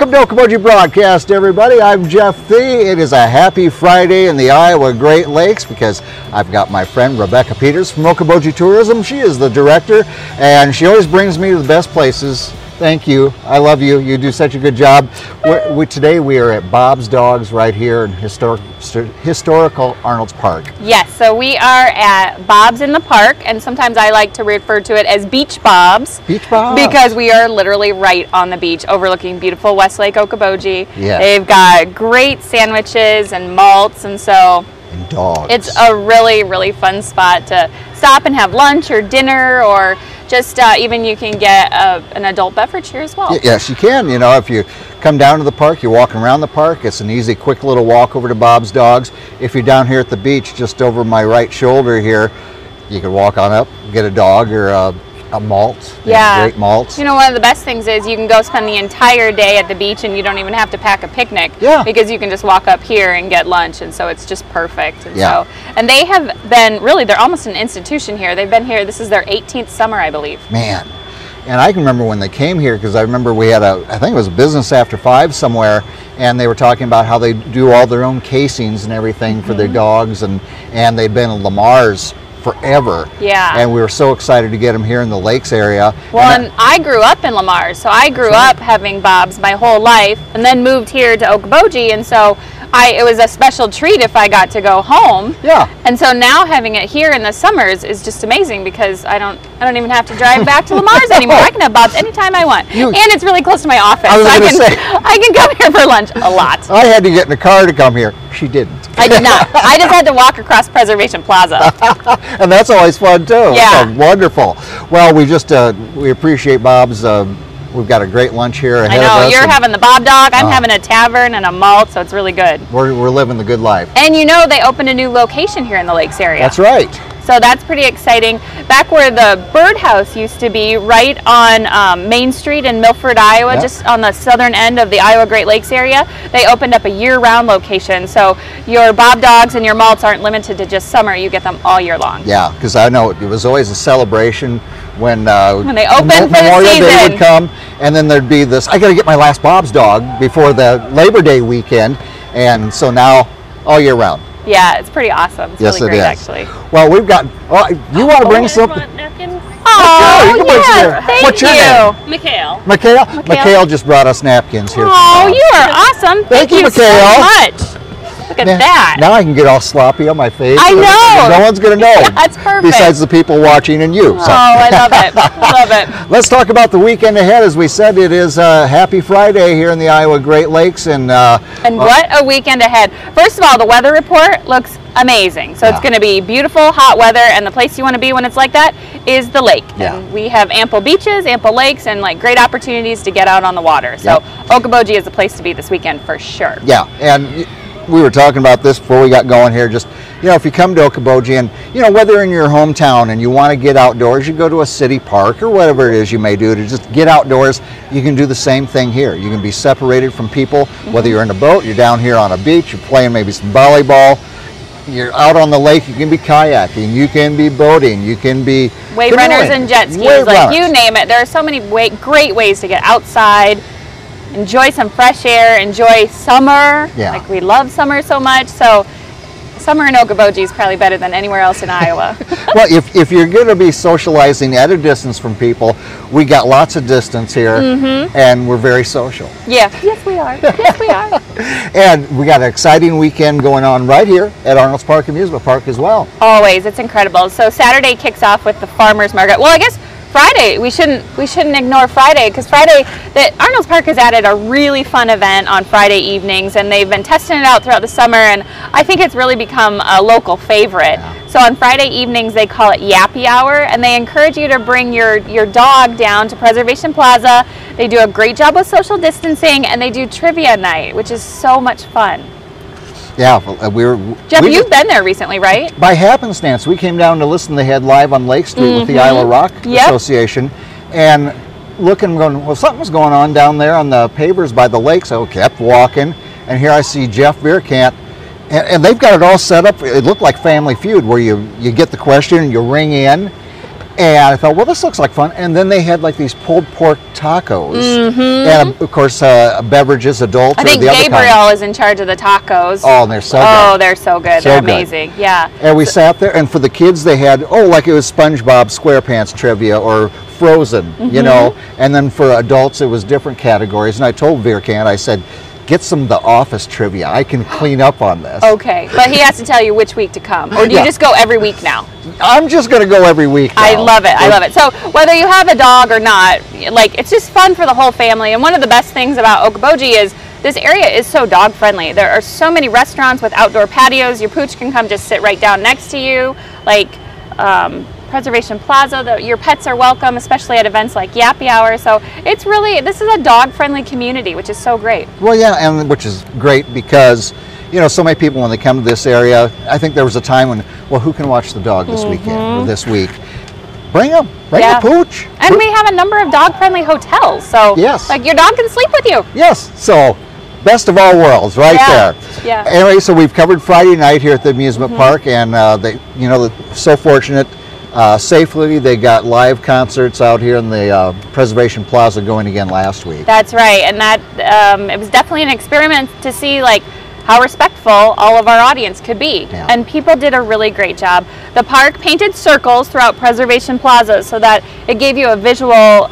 Welcome to Okoboji Broadcast, everybody. I'm Jeff Thee. It is a happy Friday in the Iowa Great Lakes because I've got my friend Rebecca Peters from Okoboji Tourism. She is the director, and she always brings me to the best places. Thank you. I love you. You do such a good job. Today we are at Bob's Dogs right here in historical Arnold's Park. Yes, so we are at Bob's in the park, and sometimes I like to refer to it as Beach Bob's. Beach Bob's? Because we are literally right on the beach overlooking beautiful Westlake Okoboji. Yes. They've got great sandwiches and malts, and so And dogs. it's a really, really fun spot to stop and have lunch or dinner, or just even you can get an adult beverage here as well. Yes, you can. You know, if you come down to the park, you're walking around the park, it's an easy, quick little walk over to Bob's Dogs. If you're down here at the beach, just over my right shoulder here, you can walk on up, get a dog or a malt. Yeah. Great malts. You know, one of the best things is you can go spend the entire day at the beach and you don't even have to pack a picnic. Yeah. Because you can just walk up here and get lunch, and so it's just perfect. And Yeah. and they have been, really, they're almost an institution here. They've been here, this is their 18th summer, I believe. Man. And I can remember when they came here, because I remember we had I think it was a business after 5 somewhere, and they were talking about how they do all their own casings and everything for their dogs, and they'd been in Lamar's forever. Yeah. And we were so excited to get them here in the lakes area. Well, and I grew up in Lamar, so I grew up having Bob's my whole life, and then moved here to Okoboji, and so it was a special treat if I got to go home. Yeah. And so now having it here in the summers is just amazing, because I don't even have to drive back to Lamar's anymore. I can have Bob's anytime I want, and it's really close to my office. I can come here for lunch a lot. I had to get in a car to come here. She didn't. I did not. I just had to walk across Preservation Plaza. And that's always fun too. Yeah. So wonderful. Well, we appreciate Bob's. We've got a great lunch here ahead of us. I know, you're having the Bob Dog, I'm having a tavern and a malt, so it's really good. We're living the good life. And you know, they opened a new location here in the Lakes area. That's right. So that's pretty exciting. Back where the birdhouse used to be, right on Main Street in Milford, Iowa, just on the southern end of the Iowa Great Lakes area, they opened up a year-round location. So your Bob Dogs and your malts aren't limited to just summer, you get them all year long. Yeah, because I know it was always a celebration when they open for the Memorial Day season would come, and then there'd be this, I got to get my last Bob's Dog before the Labor Day weekend, and so now all year round. Yeah, it's pretty awesome. It's really great, actually. Well, we've got, you want to bring something? Oh, Sure, yes, What's your name? Mikhail. Mikhail just brought us napkins here. Oh, you are awesome. Thank you so much. Look at that. Now I can get all sloppy on my face. I know. No one's going to know. That's perfect. Besides the people watching and you. Oh, I love it. Love it. Let's talk about the weekend ahead. As we said, it is Happy Friday here in the Iowa Great Lakes. And what a weekend ahead. First of all, the weather report looks amazing. So it's going to be beautiful, hot weather, and the place you want to be when it's like that is the lake. Yeah. And we have ample beaches, ample lakes, and like great opportunities to get out on the water. So Okoboji is the place to be this weekend for sure. Yeah, and we were talking about this before we got going here. Just, you know, if you come to Okoboji and, you know, whether in your hometown and you want to get outdoors, you go to a city park or whatever it is you may do to just get outdoors, you can do the same thing here. You can be separated from people, whether you're in a boat, you're down here on a beach, you're playing maybe some volleyball, you're out on the lake, you can be kayaking, you can be boating, you can be wave runners and jet skis, like you name it. There are so many great ways to get outside, enjoy some fresh air, enjoy summer. Yeah. Like we love summer so much. So summer in Okoboji is probably better than anywhere else in Iowa. Well, if you're going to be socializing at a distance from people, we got lots of distance here, and we're very social. Yeah. Yes, we are. Yes, we are. And we got an exciting weekend going on right here at Arnold's Park Amusement Park as well. Always. It's incredible. So Saturday kicks off with the Farmers Market. Well, I guess Friday, we shouldn't ignore Friday, because Friday, Arnold's Park has added a really fun event on Friday evenings, and they've been testing it out throughout the summer, and I think it's really become a local favorite. Yeah. So on Friday evenings, they call it Yappy Hour, and they encourage you to bring your dog down to Preservation Plaza. They do a great job with social distancing, and they do trivia night, which is so much fun. Yeah, Jeff, you've been there recently, right? By happenstance, we came down to listen. They had live on Lake Street with the Iowa Rock Association, and looking, going, well, something's going on down there on the pavers by the lake. So I kept walking, and here I see Jeff Bierkamp, and they've got it all set up. It looked like Family Feud, where you get the question, you ring in, And I thought, well, this looks like fun. And then they had like these pulled pork tacos, and of course, beverages, adult. I think Gabriel is in charge of the tacos. Oh, and they're so good. Oh, they're so good. So they're good. amazing. Yeah. And we sat there, and for the kids, they had like it was SpongeBob SquarePants trivia or Frozen, you know. And then for adults, it was different categories. And I told Virkant, I said, get some of the Office trivia. I can clean up on this. Okay, but he has to tell you which week to come, or do you just go every week now? I'm just going to go every week now. I love it. I love it. So whether you have a dog or not, like, it's just fun for the whole family. And one of the best things about Okoboji is this area is so dog friendly. There are so many restaurants with outdoor patios. Your pooch can come just sit right down next to you. Like Preservation Plaza, your pets are welcome, especially at events like Yappy Hour. So it's really, this is a dog friendly community, which is so great. Well, yeah, and which is great because, you know, so many people when they come to this area, I think there was a time when, well, who can watch the dog this weekend or this week? Bring them, bring a pooch. And we have a number of dog friendly hotels. So yes, like your dog can sleep with you. Yes, so best of all worlds right there. Yeah. Anyway, so we've covered Friday night here at the amusement park, and they, you know, so fortunate. Safely, they got live concerts out here in the Preservation Plaza going again last week. That's right, and that it was definitely an experiment to see like how respectful all of our audience could be. Yeah. And people did a really great job. The park painted circles throughout Preservation Plaza so that it gave you a visual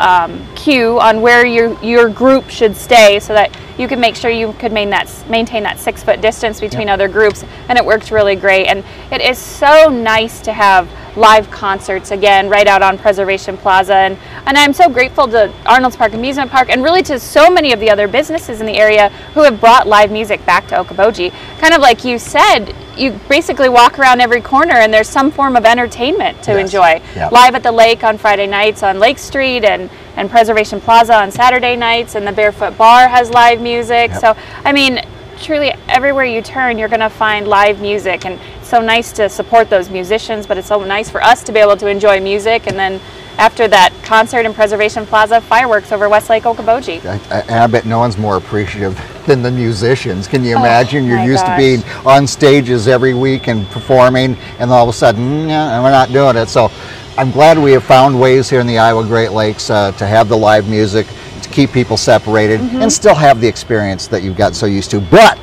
cue on where your group should stay, so that you could make sure you could maintain that 6 foot distance between other groups, and it worked really great. And it is so nice to have live concerts again right out on Preservation Plaza, and I'm so grateful to Arnold's Park Amusement Park, and really to so many of the other businesses in the area who have brought live music back to Okoboji. Kind of like you said, you basically walk around every corner and there's some form of entertainment to enjoy. Yep. Live at the lake on Friday nights on Lake Street, and Preservation Plaza on Saturday nights, and the Barefoot Bar has live music. Yep. So I mean, truly everywhere you turn you're going to find live music, and it's so nice to support those musicians, but it's so nice for us to be able to enjoy music. And then after that concert in Preservation Plaza, fireworks over Westlake Okoboji. I bet no one's more appreciative than the musicians. Can you imagine? You're used to being on stages every week and performing, and all of a sudden, we're not doing it. So I'm glad we have found ways here in the Iowa Great Lakes to have the live music, to keep people separated, and still have the experience that you've got so used to. But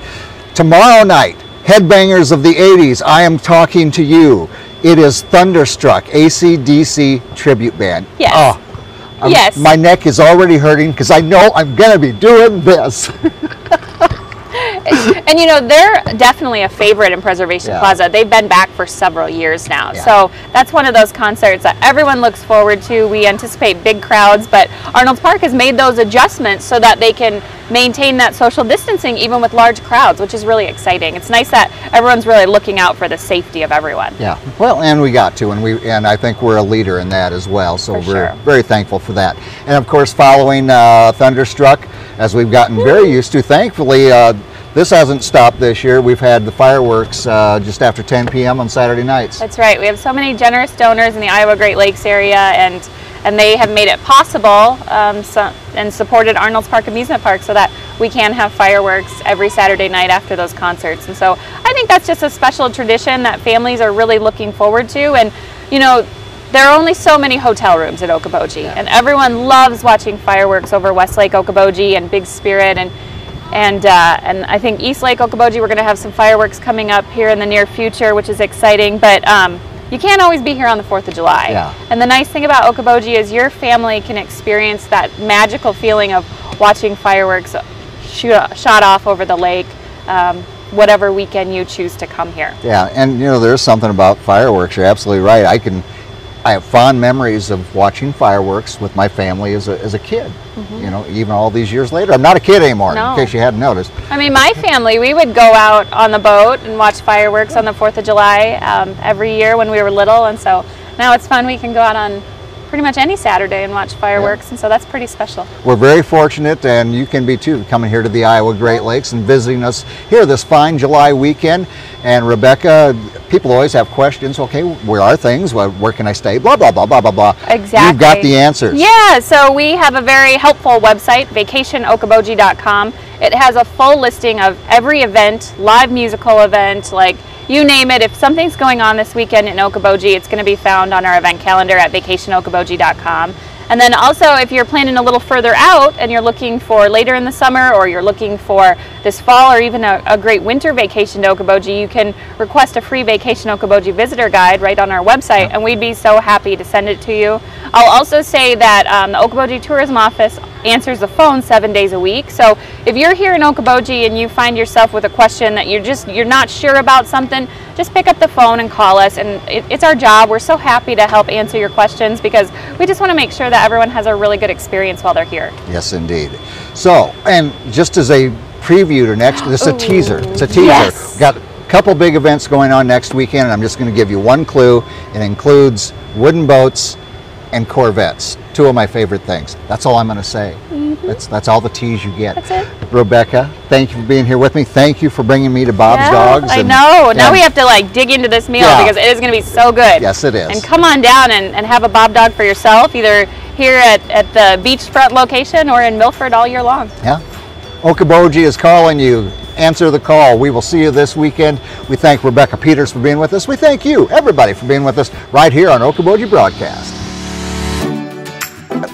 tomorrow night, headbangers of the 80s, I am talking to you. It is Thunderstruck, AC/DC tribute band. Yes. Oh, yes. My neck is already hurting because I know I'm going to be doing this. And you know, they're definitely a favorite in Preservation Plaza. They've been back for several years now. So that's one of those concerts that everyone looks forward to. We anticipate big crowds, but Arnold's Park has made those adjustments so that they can maintain that social distancing even with large crowds, which is really exciting. It's nice that everyone's really looking out for the safety of everyone. Yeah, well, and we got to, and I think we're a leader in that as well, so we're very thankful for that. And of course, following Thunderstruck, as we've gotten very used to, thankfully, this hasn't stopped this year. We've had the fireworks just after 10 p.m. on Saturday nights. That's right. We have so many generous donors in the Iowa Great Lakes area, and they have made it possible and supported Arnold's Park Amusement Park so that we can have fireworks every Saturday night after those concerts. And so I think that's just a special tradition that families are really looking forward to. And you know, there are only so many hotel rooms at Okoboji, and everyone loves watching fireworks over Westlake Okoboji and Big Spirit, and I think East Lake Okoboji, we're going to have some fireworks coming up here in the near future, which is exciting. But you can't always be here on the 4th of July. Yeah. And the nice thing about Okoboji is your family can experience that magical feeling of watching fireworks shot off over the lake, whatever weekend you choose to come here. Yeah, and you know, there's something about fireworks. You're absolutely right. I have fond memories of watching fireworks with my family as a kid. You know, even all these years later. I'm not a kid anymore, in case you hadn't noticed. I mean, my family, we would go out on the boat and watch fireworks on the 4th of July every year when we were little, and so now it's fun. We can go out on pretty much any Saturday and watch fireworks, and so that's pretty special. We're very fortunate, and you can be too, coming here to the Iowa Great Lakes and visiting us here this fine July weekend. And Rebecca, people always have questions. Okay, where are things? Where can I stay? Blah, blah, blah, blah, blah, blah. Exactly. You've got the answers. Yeah, so we have a very helpful website, vacationokoboji.com, It has a full listing of every event, live musical event, like you name it. If something's going on this weekend in Okoboji, it's going to be found on our event calendar at vacationokoboji.com. And then also, if you're planning a little further out and you're looking for later in the summer, or you're looking for this fall or even a great winter vacation to Okoboji, you can request a free Vacation Okoboji visitor guide right on our website, and we'd be so happy to send it to you. I'll also say that the Okoboji Tourism Office answers the phone 7 days a week. So if you're here in Okoboji and you find yourself with a question that you're not sure about something, just pick up the phone and call us, and it's our job. We're so happy to help answer your questions, because we just want to make sure that everyone has a really good experience while they're here. Yes, indeed. So, and just as a preview to next, this is a teaser. It's a teaser. Yes. We've got a couple big events going on next weekend, and I'm just going to give you one clue. It includes wooden boats and Corvettes, two of my favorite things. That's all I'm going to say. That's all the tease you get. That's it. Rebecca, thank you for being here with me. Thank you for bringing me to Bob's Dogs. I know. Now we have to like dig into this meal, because it is going to be so good. Yes, it is. And come on down and have a Bob Dog for yourself, either here at the beachfront location or in Milford all year long. Yeah. Okoboji is calling you. Answer the call. We will see you this weekend. We thank Rebecca Peters for being with us. We thank you, everybody, for being with us right here on Okoboji Broadcast.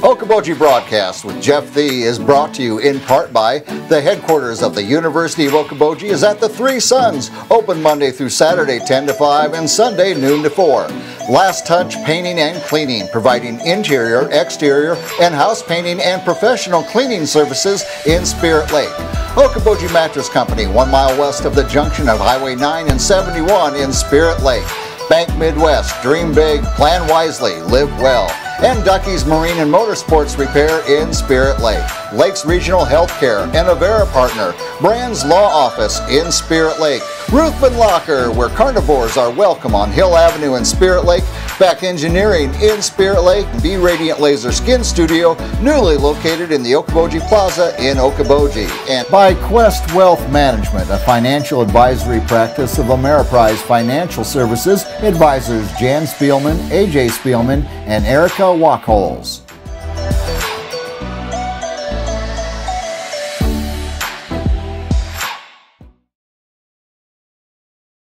Okoboji Broadcast with Jeff Thee is brought to you in part by the headquarters of the University of Okoboji is at the Three Suns, open Monday through Saturday 10 to 5 and Sunday noon to 4. Last Touch Painting and Cleaning, providing interior, exterior, and house painting and professional cleaning services in Spirit Lake. Okoboji Mattress Company, 1 mile west of the junction of Highway 9 and 71 in Spirit Lake. Bank Midwest, dream big, plan wisely, live well. And Ducky's Marine and Motorsports Repair in Spirit Lake. Lakes Regional Healthcare and Avera Partner. Brand's Law Office in Spirit Lake. Ruthven Locker, where carnivores are welcome on Hill Avenue in Spirit Lake. Beck Engineering in Spirit Lake. Be Radiant Laser Skin Studio, newly located in the Okoboji Plaza in Okoboji. And by Quest Wealth Management, a financial advisory practice of Ameriprise Financial Services. Advisors Jan Spielman, AJ Spielman, and Erica Wachholz.